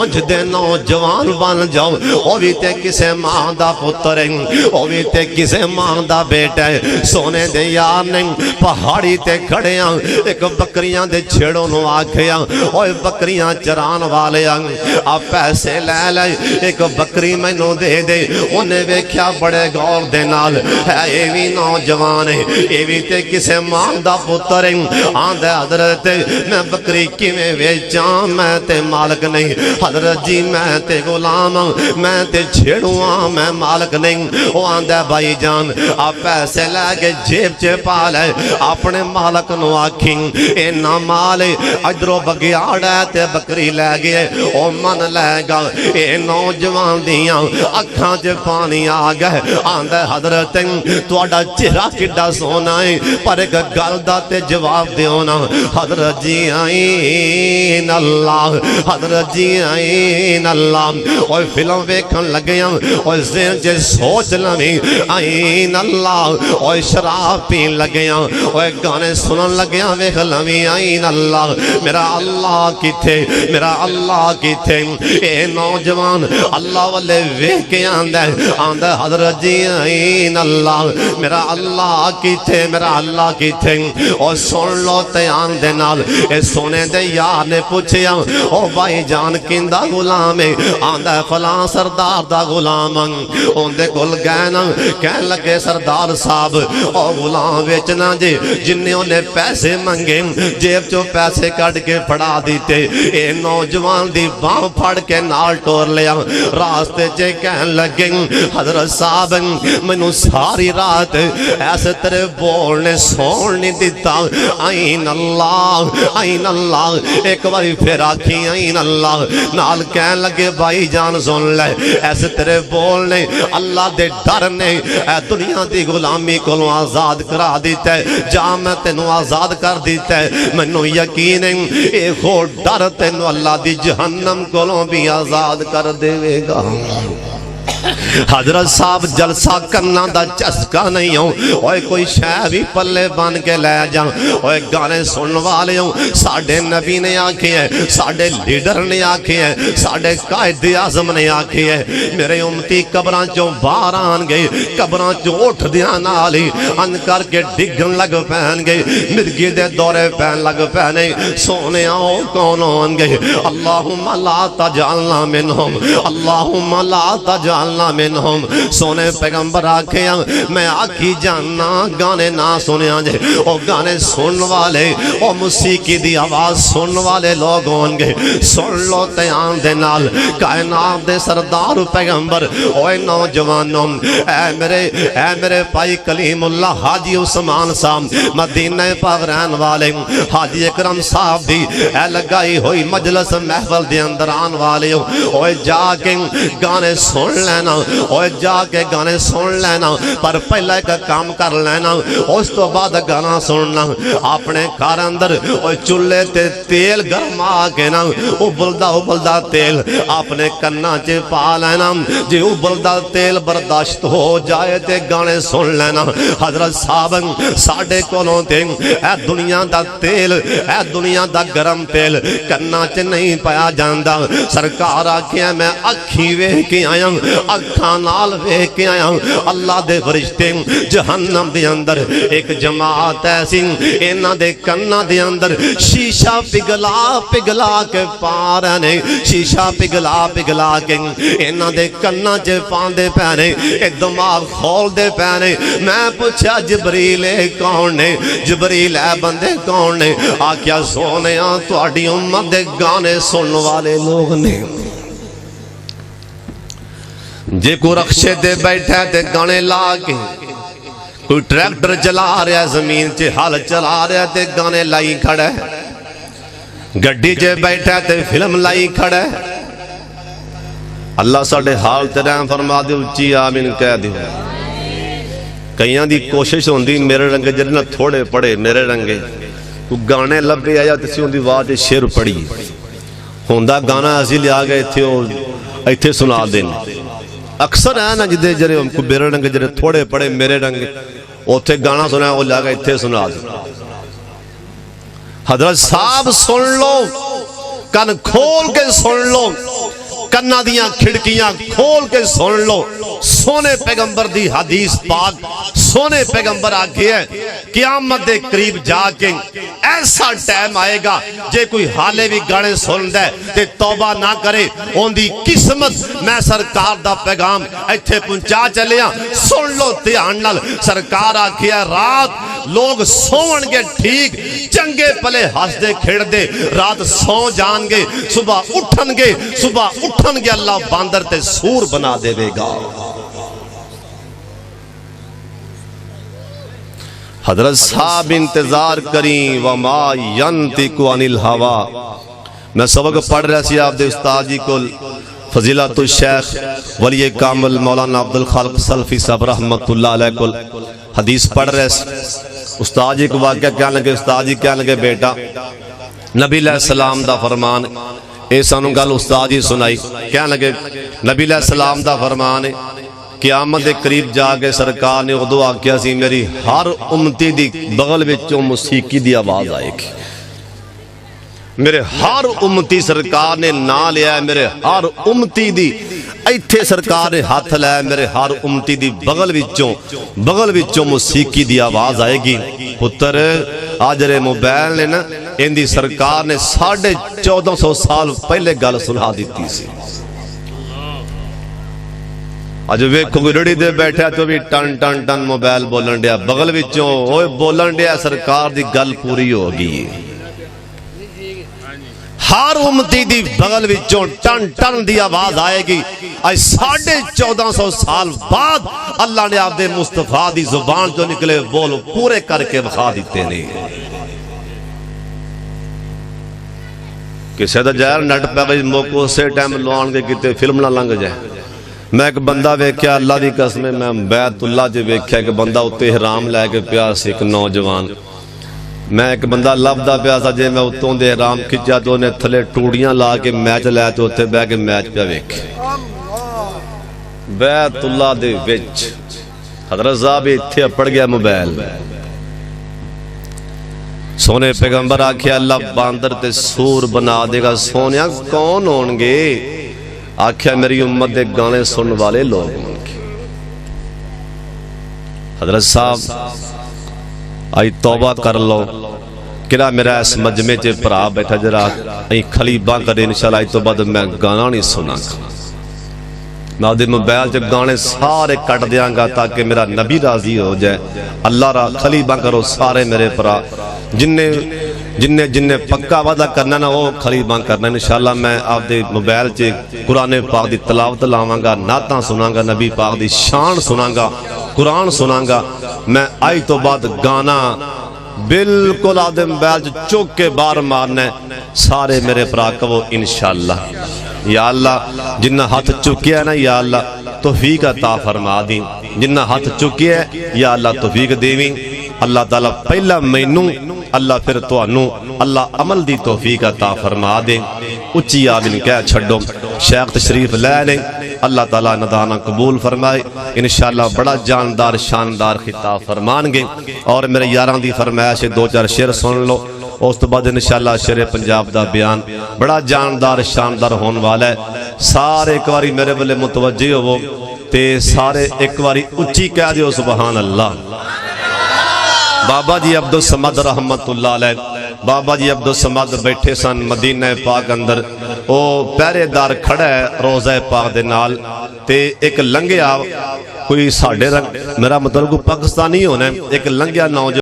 جدے نوجوان بن جاؤ وہ بھی تے کسے ماں دا پتر ہے وہ بھی تے کسے ماں دا بیٹا ہے سونے دے یار نے پہاڑی تے کھڑے ہیں ایک بکریاں دے چھڑوں نو آکھیا اوے بکریاں چران والے آپ پیسے لے لے ایک بکری میں نو دے دے انہیں ویکھیا بڑے غور دے نال ہے اے بھی نوجوان ہے اے بھی تے کسے ماں دا پتر ہے آندے حضرت میں بکری کیویں ویچاں میں تے مالک نہیں حضرت جی میں تے غلام میں تے چھڑوں میں مالک نہیں وہ آندہ بھائی جان آپ پیسے لے کے جیب چے پالے اپنے مالک نو آکھیں اے نا مالے اجرو بگیاڑے تے بکری لے گئے او من لے گا اے نوجوان دیاں اکھاں چے پانی آگئے آندہ حضرت توڑا چہرہ کڈا سونا ہے پر ایک گلدہ تے جواب دیونا حضرت جی آئین اللہ حضرت جی آئین اللہ اور فلم ویکھن لگیاں اور ذہن جے سوچ لمی آئین اللہ اور شراب پین لگیاں اور گانے سنن لگیاں ویکھ لمی آئین اللہ میرا اللہ کی تھے میرا اللہ کی تھے اے نوجوان اللہ والے ویکھ کے آندہ حضرت جی آئین اللہ میرا اللہ کی تھے میرا اللہ کی تھے اور سن لو تیان دے نال اے سونے دے یار نے پوچھیا او بھائی جان کندہ غلام ہے آندہ فلاں سردار دا غلام اوندے گل گینا کہن لگے سردار صاحب او غلام ویچنا جے جنہوں نے پیسے منگے جیب چو پیسے کٹ کے پڑا دیتے اے نوجوان دی باں پھڑ کے نال ٹور لیا راستے چے کہن لگے حضرت صاحب منو ساری رات ایسے تیرے بولنے سون نہیں دیتا آئین اللہ ایک باری پھر آکھی آئین اللہ نال کہن لگے بھائی جان سن لے ایسے تیرے بولنے اللہ دے ڈر نے اے دنیا دی غلامی کو آزاد کرا دیتا ہے جا میں تینوں آزاد کر دیتا ہے منو یقین ہے اے خود ڈر تینوں اللہ دی جہنم کو بھی آزاد کر دے گا حضرت صاحب جلسہ کرنا دا چسکا نہیں ہوں اوہ کوئی شے بھی پلے بان کے لے جاؤں اوہ گانے سن والے ہوں ساڑھے نبی نے آکھی ہے ساڑھے لیڈر نے آکھی ہے ساڑھے قائد اعظم نے آکھی ہے میرے امتی قبران چوں باہر آن گئی قبران چوں اٹھ دیان آلی ان کر کے ڈگن لگ پہن گئی مرگی دے دورے پہن لگ پہنے سونے آؤ کون آن گئی اللہم لا تجعلنا منہم اللہم لا تجعلنا منہم سونے پیغمبر آکھیاں میں آکھی جاننا گانے نہ سنے آنجے او گانے سن والے او موسیقی دی آواز سن والے لوگ ہونگے سن لو تیان دے نال کائنات دے سردار پیغمبر اوے نوجوانوں اے میرے پائی کلیم اللہ حاجی عثمان صاحب مدینہ پاک رہن والے حاجی اکرم صاحب دی اے لگائی ہوئی مجلس محفل دے اندر آن والے اوے جا کے گانے سن لینا اوہ جا کے گانے سن لینا پر پہلے کا کام کر لینا اس تو بعد گانا سننا اپنے کار اندر اوہ چولے تے تیل گرم آگے نا ابلدہ تیل اپنے کنہ چے پا لینا جی ابلدہ تیل برداشت ہو جائے تے گانے سن لینا حضرت صاحب ساڑھے کولوں تے اے دنیا دا تیل اے دنیا دا گرم تیل کنہ چے نہیں پایا جاندہ سرکار آکھیں میں اکھی وے کی آیا اکھانال وے کے آیا اللہ دے فرشتے جہنم دے اندر ایک جماعت ایسی اینا دے کنہ دے اندر شیشہ پگلا کے پارنے شیشہ پگلا کے اینا دے کنہ جے پاندے پہنے ایک دماغ کھول دے پہنے میں پوچھا جبریل کون نے جبریل اے بندے کون نے آکیا سونے تو اڈی امت دے گانے سن والے لوگ نے جے کو رخشے دے بیٹھے تے گانے لاگے کوئی ٹریکٹر چلا رہا ہے زمین چے حال چلا رہا ہے تے گانے لائی کھڑے گڈی جے بیٹھے تے فلم لائی کھڑے اللہ ساڑھے حال تے رحم فرما دے اچھی آمین کہہ دے کئیاں دی کوشش ہوندی میرے رنگے جنہ تھوڑے پڑے میرے رنگے کوئی گانے لبے آیا تسی ہوندی واجہ شیر پڑی ہوندہ گانا ایسی لیا گئے ایتھے سنا دینے اکثر ہے نا جدے جرے ہم کو میرے رنگے جرے تھوڑے پڑے میرے رنگے اوتھے گانا سنا ہے وہ لیا گئے ایتھے سنا دے حضرت صاحب سن لو کن کھول کے سن لو کنا دیاں کھڑکیاں کھول کے سن لو سونے پیغمبر دی حدیث پاک سونے پیغمبر آگے ہے قیامت دے قریب جا کے ایسا ٹائم آئے گا جے کوئی حالے بھی گانے سن دے تے توبہ نہ کرے ان دی قسمت میں سرکار دا پیغام ایتھے پہنچا چلیا سن لو دھیان نال سرکار آکھیا رات لوگ سون گے ٹھیک چنگے پلے ہس دے کھڑ دے رات سو جان گے صبح اٹھن گے اللہ باندر تے سور بنا دے دے گا حضرت صاحب انتظار کریں وما ینطق عن الہوا میں سبق پڑھ رہا سی آپ دے استاد جی کو فضیلت الشیخ ولی کامل مولانا عبدالخالق سلفی صاحب رحمت اللہ علیہ کو حدیث پڑھ رہے استاد جی کو واقعہ کیا لگے استاد جی کیا لگے بیٹا نبی علیہ السلام دا فرمان اے سانوں گل استاد جی سنائی کیا لگے نبی علیہ السلام دا فرمان ہے قیامت دے قریب جا کے سرکار نے ادو آکھیا سی میری ہر امتی دی بغل وچوں موسیقی دی آواز آئے گی میرے ہر امتی سرکار نے نا لیا ہے میرے ہر امتی دی ایتھے سرکار نے ہاتھ لیا میرے ہر امتی دی بغل وچوں موسیقی دی آواز آئے گی پتر آجرے موبائل نے نا ان دی سرکار نے 1450 سال پہلے گل سنا دیتی سی آج ویکھو کوئی رڑی دے بیٹھا تو بھی ٹن ٹن ٹن موبائل بولن دیا بغل وچوں اوے بولن دیا سرکار دی گل پوری ہوگی ہر امتی دی بغل وچوں ٹن ٹن دی آواز آئے گی آج 1450 سال بعد اللہ نے آپ دے مصطفیٰ دی زبان جو نکلے بول پورے کر کے بخا دیتے نہیں کسے دا جائر نٹ پہ گئی موقع سے ٹائم لوان کے کتے فلم نہ لنگ جائے میں ایک بندہ ویکھیا اللہ دی قسم میں بیت اللہ جے ویکھیا کہ بندہ اتے حرام لے کے پیاس ایک نوجوان میں ایک بندہ لفظہ پیاسا جے میں اتوں دے حرام کھچیا تو انہیں تھلے ٹوڑیاں لا کے میچ لے تو اتھے بے کے میچ پہ ویکھے بیت اللہ دے وچ حضرت صاحب اتھے پڑ گیا موبائل سونے پیغمبر آکھیا اللہ باندر تے سور بنا دے گا سونیا کون ہونگے آکھیا میری امت دے گانے سن والے لوگ ہونگے حضرت صاحب آئی توبہ کر لو کہنا میرا اس مجمع چے پرا بیٹھا جرا آئی خلیبہ کرے انشاءاللہ آئی تو بعد میں گانا نہیں سنا گا میں دے موبائل چے گانے سارے کٹ دیاں گا تاکہ میرا نبی راضی ہو جائے اللہ را خلیبہ کرو سارے میرے پرا جننے پکا وعدہ کرنا نا وہ خلیبہ کرنا انشاءاللہ میں آپ دے موبائل چے قرآن پاک دی تلاوت لاواں گا نعتاں سناں گا نبی پاک دی شان سناں گا قرآن سناں گا میں آئی تو بعد گانا بالکل آدم بیل چوک کے بار مارنے سارے میرے پراکو انشاءاللہ یا اللہ جنہ ہاتھ چکی ہے نا یا اللہ توفیق عطا فرما دی جنہ ہاتھ چکی ہے یا اللہ توفیق دیویں اللہ تعالیٰ پہلا مینوں اللہ پھر تو انو اللہ عمل دی توفیق عطا فرما دے اچھی آمین کہہ چھڑو شیخ تشریف لے لیں اللہ تعالیٰ ندانہ قبول فرمائے انشاءاللہ بڑا جاندار شاندار خطاب فرمان گے اور میرے یاران دی فرمائش 2-4 شعر سن لو اس تو بعد انشاءاللہ شعر پنجاب دا بیان بڑا جاندار شاندار ہون والا ہے سارے ایک باری میرے بلے متوجہ ہو تے سارے ایک باری اچھی کہہ دیو سبحان اللہ بابا جی عبدالصمد رحمت اللہ علیہ بابا جی عبدالصمد بیٹھے سن مدینہ پاک اندر او پہرے دار کھڑا ہے روزہ پاک دے نال تے ایک لنگیا کوئی ساڑھے رنگ میرا مطلب کو پاکستانی ہونا ہے ایک لنگیا نوجوان